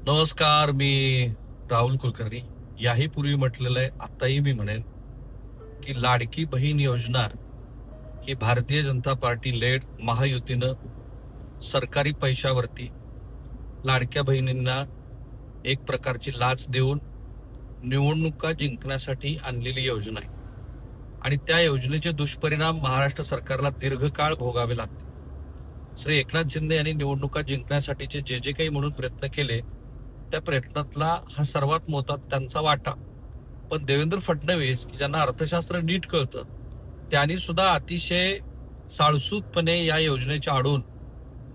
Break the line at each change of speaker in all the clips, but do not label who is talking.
नमस्कार. मी राहुल कुलकर्णी. याही पूर्वी म्हटलेलं आहे, आताही मी म्हणेन की लाडकी बहीण योजना ही भारतीय जनता पार्टी लेड महायुतीनं सरकारी पैशावरती लाडक्या बहिणींना एक प्रकारची लाच देऊन निवडणुका जिंकण्यासाठी आणलेली योजना आहे. आणि त्या योजनेचे दुष्परिणाम महाराष्ट्र सरकारला दीर्घकाळ भोगावे लागते. श्री एकनाथ शिंदे यांनी निवडणुका जिंकण्यासाठीचे जे जे काही म्हणून प्रयत्न केले, त्या प्रयत्नातला हा सर्वात मोठा त्यांचा वाटा. पण देवेंद्र फडणवीस, की ज्यांना अर्थशास्त्र नीट कळतं, त्यांनी सुद्धा अतिशय साळसूतपणे या योजनेच्या आडून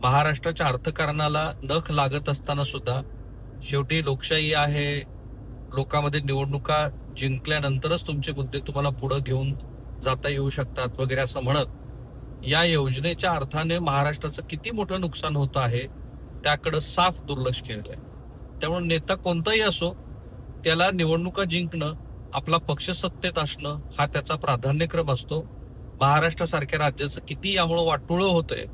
महाराष्ट्राच्या अर्थकारणाला नख लागत असताना सुद्धा शेवटी लोकशाही आहे, लोकांमध्ये निवडणुका जिंकल्यानंतरच तुमचे मुद्दे तुम्हाला पुढे घेऊन जाता येऊ शकतात वगैरे असं म्हणत या योजनेच्या अर्थाने महाराष्ट्राचं किती मोठं नुकसान होतं आहे त्याकडे साफ दुर्लक्ष केलेलं आहे. त्यामुळे नेता कोणताही असो, त्याला निवडणुका जिंकणं, आपला पक्ष सत्तेत असणं हा त्याचा प्राधान्यक्रम असतो. महाराष्ट्रासारख्या राज्याचं किती यामुळे वाटोळं होतंय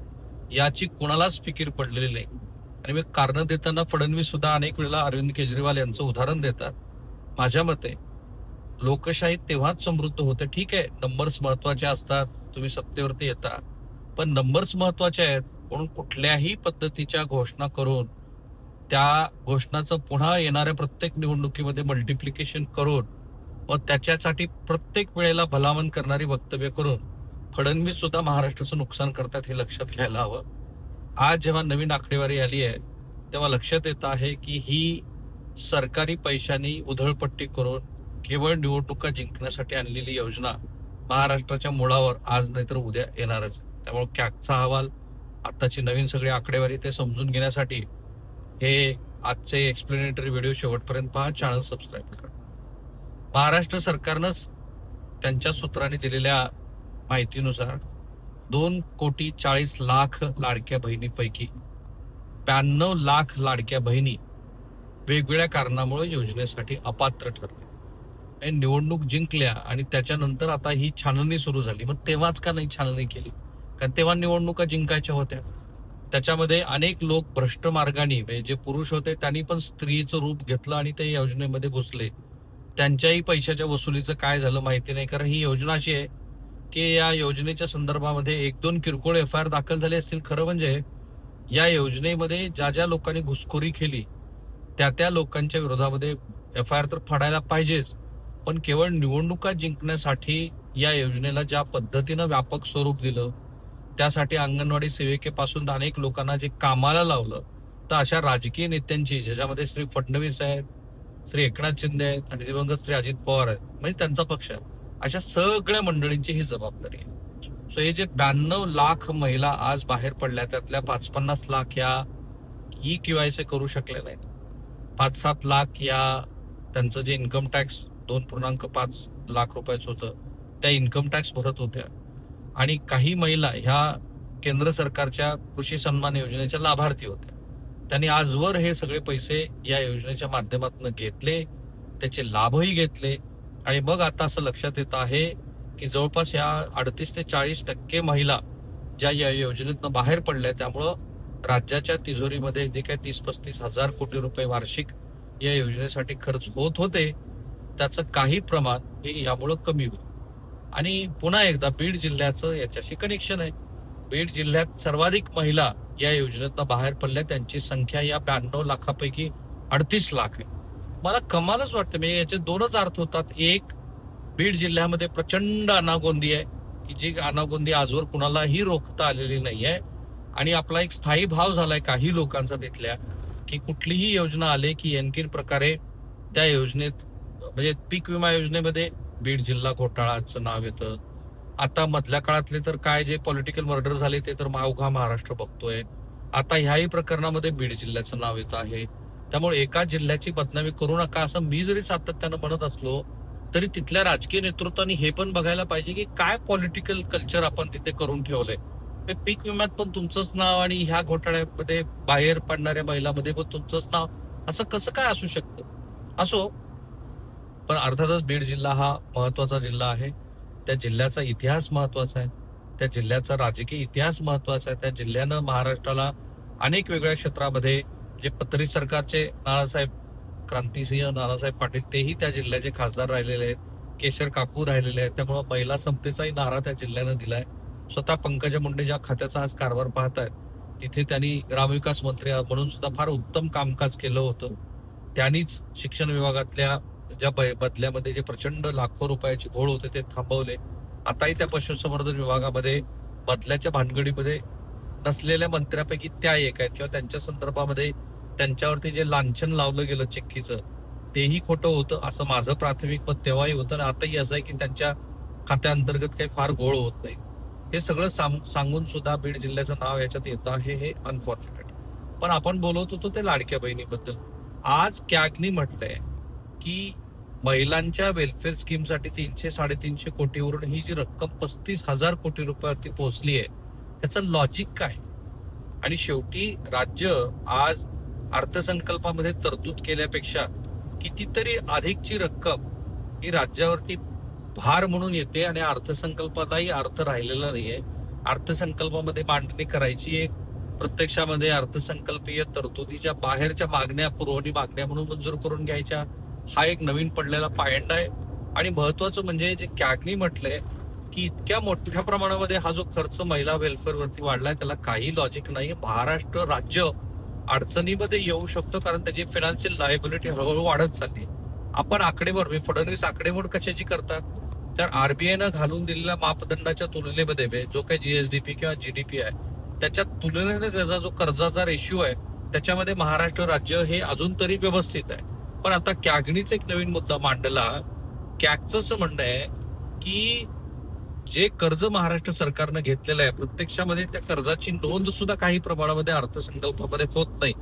याची कुणालाच फिकीर पडलेली नाही. आणि मी कारण देताना फडणवीस सुद्धा अनेक वेळेला अरविंद केजरीवाल यांचं उदाहरण देतात. माझ्या मते लोकशाही तेव्हाच समृद्ध होते. ठीक आहे, नंबर्स महत्वाचे असतात, तुम्ही सत्तेवरती येता, पण नंबर्स महत्वाचे आहेत म्हणून कुठल्याही पद्धतीच्या घोषणा करून त्या घोषणाचं पुन्हा येणाऱ्या प्रत्येक निवडणुकीमध्ये मल्टिप्लिकेशन करून व त्याच्यासाठी प्रत्येक वेळेला भलामण करणारी वक्तव्य करून फडणवीस सुद्धा महाराष्ट्राचं नुकसान करतात हे लक्षात घ्यायला हवं. आज जेव्हा नवीन आकडेवारी आली आहे तेव्हा लक्षात येत आहे की ही सरकारी पैशांनी उधळपट्टी करून केवळ निवडणुका जिंकण्यासाठी आणलेली योजना महाराष्ट्राच्या मुळावर आज नाहीतर उद्या येणारच. त्यामुळे कॅगचा अहवाल, आताची नवीन सगळी आकडेवारी ते समजून घेण्यासाठी हे आजचे एक्सप्लेनेटरी व्हिडिओ शेवटपर्यंत पहा, चॅनल सबस्क्राईब करा. महाराष्ट्र सरकारनंच त्यांच्या सूत्रांनी दिलेल्या माहितीनुसार 2,40,00,000 लाडक्या बहिणीपैकी 92,00,000 लाडक्या बहिणी वेगवेगळ्या कारणामुळे योजनेसाठी अपात्र ठरले. निवडणूक जिंकल्या आणि त्याच्यानंतर आता ही छाननी सुरू झाली. मग तेव्हाच का नाही छाननी केली? कारण तेव्हा निवडणुका जिंकायच्या होत्या. त्याच्यामध्ये अनेक लोक भ्रष्ट मार्गाने, म्हणजे जे पुरुष होते त्यांनी पण स्त्रीचं रूप घेतलं आणि ते योजनेमध्ये घुसले. त्यांच्याही पैशाच्या वसुलीचं काय झालं माहिती नाही. कारण ही योजना अशी आहे की या योजनेच्या संदर्भामध्ये 1-2 किरकोळ FIR दाखल झाले असतील. खरं म्हणजे या योजनेमध्ये ज्या ज्या लोकांनी घुसखोरी केली त्या लोकांच्या विरोधामध्ये FIR तर फाडायला पाहिजेच, पण केवळ निवडणुका जिंकण्यासाठी या योजनेला ज्या पद्धतीनं व्यापक स्वरूप दिलं, त्यासाठी अंगणवाडी सेविकेपासून अनेक लोकांना जे कामाला लावलं, तर अशा राजकीय नेत्यांची, ज्याच्यामध्ये श्री फडणवीस आहेत, श्री एकनाथ शिंदे आहेत आणि दिवंगत श्री अजित पवार आहेत, म्हणजे त्यांचा पक्ष आहे, अशा सगळ्या मंडळींची ही जबाबदारी आहे. सो हे जे 92,00,000 महिला आज बाहेर पडल्या, त्यातल्या 5-50 लाख या KYC करू शकल्या नाहीत. 5-7 लाख या त्यांचं जे इन्कम टॅक्स 2.5 लाख रुपयाचं होतं, त्या इन्कम टॅक्स भरत होत्या. आणि काही महिला ह्या केंद्र सरकारच्या कृषी सन्मान योजनेच्या लाभार्थी होत्या. त्यांनी आजवर हे सगळे पैसे या योजनेच्या माध्यमातून घेतले, त्याचे लाभही घेतले. आणि मग आता असं लक्षात येत आहे की जवळपास या 38 ते 40% महिला ज्या या योजनेतनं बाहेर पडल्या, त्यामुळं राज्याच्या तिजोरीमध्ये जे काही 30-35 हजार कोटी रुपये वार्षिक या योजनेसाठी खर्च होत होते, त्याचं काही प्रमाण हे यामुळं कमी होईल. आणि पुन्हा एकदा बीड जिल्ह्याचं याच्याशी कनेक्शन आहे. बीड जिल्ह्यात सर्वाधिक महिला या योजनेतनं बाहेर पडल्या, त्यांची संख्या या 92 लाखापैकी 38 लाख आहे. मला कमालच वाटतं. म्हणजे याचे दोनच अर्थ होतात. एक, बीड जिल्ह्यामध्ये प्रचंड अनागोंदी आहे की जी अनागोंदी आजवर कुणालाही रोखता आलेली नाहीये. आणि आपला एक स्थायी भाव झालाय काही लोकांचा तिथल्या, की कुठलीही योजना आले की आणखीन प्रकारे त्या योजनेत, म्हणजे पीक विमा योजनेमध्ये बीड जिल्हा घोटाळाचं नाव येतं. आता मधल्या काळातले तर काय जे पॉलिटिकल मर्डर झाले ते तर अवघा महाराष्ट्र बघतोय. आता ह्याही प्रकरणामध्ये बीड जिल्ह्याचं नाव येत आहे. त्यामुळे एका जिल्ह्याची बदनामी करू नका असं मी जरी सातत्यानं म्हणत असलो तरी तिथल्या राजकीय नेतृत्वाने हे पण बघायला पाहिजे की काय पॉलिटिकल कल्चर आपण तिथे करून ठेवलंय. पीक विम्यात पण तुमचंच नाव आणि ह्या घोटाळ्यामध्ये बाहेर पडणाऱ्या महिलांमध्ये पण तुमचंच नाव, असं कसं काय असू शकतं? असो, पण अर्थातच बीड जिल्हा हा महत्वाचा जिल्हा आहे. त्या जिल्ह्याचा इतिहास महत्वाचा आहे, त्या जिल्ह्याचा राजकीय इतिहास महत्वाचा आहे. त्या जिल्ह्यानं महाराष्ट्राला अनेक वेगळ्या क्षेत्रामध्ये जे पत्तरी सरकारचे नानासाहेब क्रांतिसिंह नानासाहेब पाटील तेही त्या जिल्ह्याचे खासदार राहिलेले आहेत. केशर काकू राहिलेले आहेत. त्यामुळे महिला समतेचाही नारा त्या जिल्ह्यानं दिलाय. स्वतः पंकजा मुंडे ज्या खात्याचा आज कारभार पाहतायत तिथे त्यांनी ग्रामविकास मंत्री म्हणून सुद्धा फार उत्तम कामकाज केलं होतं. त्यांनीच शिक्षण विभागातल्या ज्या बदल्यामध्ये जे प्रचंड लाखो रुपयाचे घोळ होते ते थांबवले. आताही त्या पशुसंवर्धन विभागामध्ये बदल्याच्या भानगडीमध्ये नसलेल्या मंत्र्यापैकी त्या एक आहेत किंवा त्यांच्या संदर्भामध्ये त्यांच्यावरती जे लांछन लावलं गेलं चिक्कीचं तेही खोटं होतं असं माझं प्राथमिक मत तेव्हाही होतं आणि आताही असं आहे की त्यांच्या खात्याअंतर्गत काही फार घोळ होत नाही. हे सगळं सांगून सुद्धा बीड जिल्ह्याचं नाव याच्यात येतं आहे हे अनफॉर्च्युनेट. पण आपण बोलत होतो ते लाडक्या बहिणीबद्दल. आज कॅगनी म्हटलंय की महिलांच्या वेलफेअर स्कीमसाठी 300-350 कोटीवरून ही जी रक्कम 35,000 कोटी रुपयावरती पोहोचली आहे त्याचं लॉजिक काय. आणि शेवटी राज्य आज अर्थसंकल्पामध्ये तरतूद केल्यापेक्षा कितीतरी अधिकची रक्कम ही राज्यावरती भार म्हणून येते आणि अर्थसंकल्पालाही अर्थ राहिलेला नाहीये. अर्थसंकल्पामध्ये मांडणी करायची एक प्रत्यक्षामध्ये अर्थसंकल्पीय तरतुदीच्या बाहेरच्या मागण्या पुरवणी मागण्या म्हणून मंजूर करून घ्यायच्या हा एक नवीन पडलेला पायंडा आहे. आणि महत्वाचं म्हणजे जे कॅगनी म्हटलंय की इतक्या मोठ्या प्रमाणामध्ये हा जो खर्च महिला वेलफेअरवरती वाढलाय त्याला काही लॉजिक नाही. महाराष्ट्र राज्य अडचणीमध्ये येऊ शकतो कारण त्याची फायनान्शियल लायबिलिटी हळूहळू वाढत चालली. आपण आकडेमोड फडणवीस आकडेमोड कशाची करतात तर आरबीआयनं घालून दिलेल्या मापदंडाच्या तुलनेमध्ये जो काही जीएसडीपी किंवा जीडीपी आहे त्याच्या तुलनेने त्याचा जो कर्जाचा रेशिओ आहे त्याच्यामध्ये महाराष्ट्र राज्य हे अजून तरी व्यवस्थित आहे. पण आता कॅगनीचा एक नवीन मुद्दा मांडला. कॅगचं असं म्हणणं आहे की जे कर्ज महाराष्ट्र सरकारनं घेतलेलं आहे प्रत्यक्षामध्ये त्या कर्जाची नोंद सुद्धा काही प्रमाणामध्ये अर्थसंकल्पामध्ये होत नाही.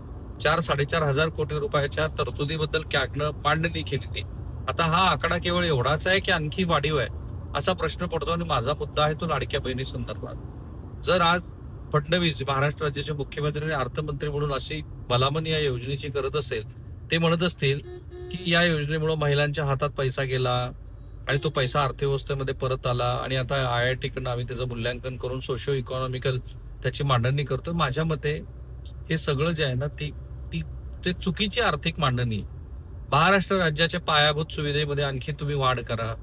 4-4.5 हजार कोटी रुपयाच्या तरतुदीबद्दल कॅगनं मांडणी केलेली. आता हा आकडा केवळ एवढाच आहे की आणखी वाढीव आहे असा प्रश्न पडतो. आणि माझा मुद्दा आहे तो लाडक्या बहिणी संदर्भात. जर आज फडणवीस महाराष्ट्र राज्याचे मुख्यमंत्री आणि अर्थमंत्री म्हणून अशी भलामण या योजनेची करत असेल ते म्हणत असतील की या योजनेमुळे महिलांच्या हातात पैसा गेला आणि तो पैसा अर्थव्यवस्थेमध्ये परत आला आणि आता IIT कडनं आम्ही त्याचं मूल्यांकन करून सोशो इकॉनॉमिकल त्याची मांडणी करतो. माझ्या मते हे सगळं जे आहे ना ते चुकीची आर्थिक मांडणी. महाराष्ट्र राज्याच्या पायाभूत सुविधेमध्ये आणखी तुम्ही वाढ करा.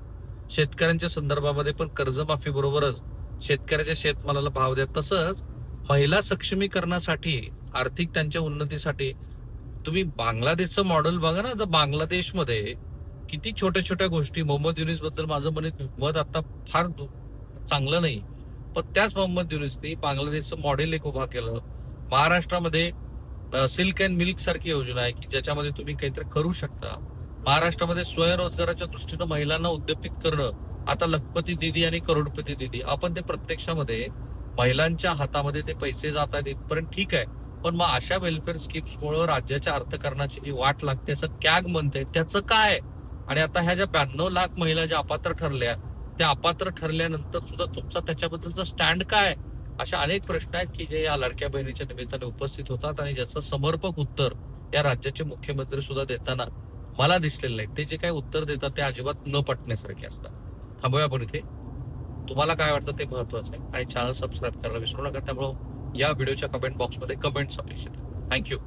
शेतकऱ्यांच्या संदर्भामध्ये पण कर्जमाफी बरोबरच शेतकऱ्याच्या शेतमालाला भाव द्या. तसंच महिला सक्षमीकरणासाठी आर्थिक त्यांच्या उन्नतीसाठी तुम्ही बांगलादेशचं मॉडेल बघा ना. तर बांगलादेशमध्ये किती छोट्या छोट्या गोष्टी मोहम्मद युनिस बद्दल माझं मत आता फार चांगलं नाही पण त्याच मोहम्मद युनिसनी बांगलादेशचं मॉडेल एक उभा केलं. महाराष्ट्रामध्ये सिल्क अँड मिल्क सारखी योजना आहे की ज्याच्यामध्ये तुम्ही काहीतरी करू शकता. महाराष्ट्रामध्ये स्वयंरोजगाराच्या दृष्टीनं महिलांना उद्योपित करणं आता लखपती दिदी आणि करोडपती दिदी आपण ते प्रत्यक्षामध्ये महिलांच्या हातामध्ये ते पैसे जात आहेत इथपर्यंत ठीक आहे. पण मग अशा वेलफेअर स्कीम्समुळे राज्याच्या अर्थकारणाची जी वाट लागते असं कॅग म्हणते त्याचं काय. आणि आता ह्या ज्या 92 लाख महिला ज्या अपात्र ठरल्या त्या अपात्र ठरल्यानंतर सुद्धा तुमचा त्याच्याबद्दलचा स्टँड काय. अशा अनेक प्रश्न आहेत की जे या लाडक्या बहिणीच्या निमित्ताने उपस्थित होतात आणि ज्याचं समर्पक उत्तर या राज्याचे मुख्यमंत्री सुद्धा देताना मला दिसलेलं नाही. ते जे काही उत्तर देतात ते अजिबात न पटण्यासारखे असतात. थांबूया आपण इथे. तुम्हाला काय वाटतं ते महत्वाचं आहे आणि चॅनल सबस्क्राईब करायला विसरू नका. त्यामुळे या व्हिडिओच्या कमेंट बॉक्समध्ये कमेंट्स अपेक्षित. थँक्यू.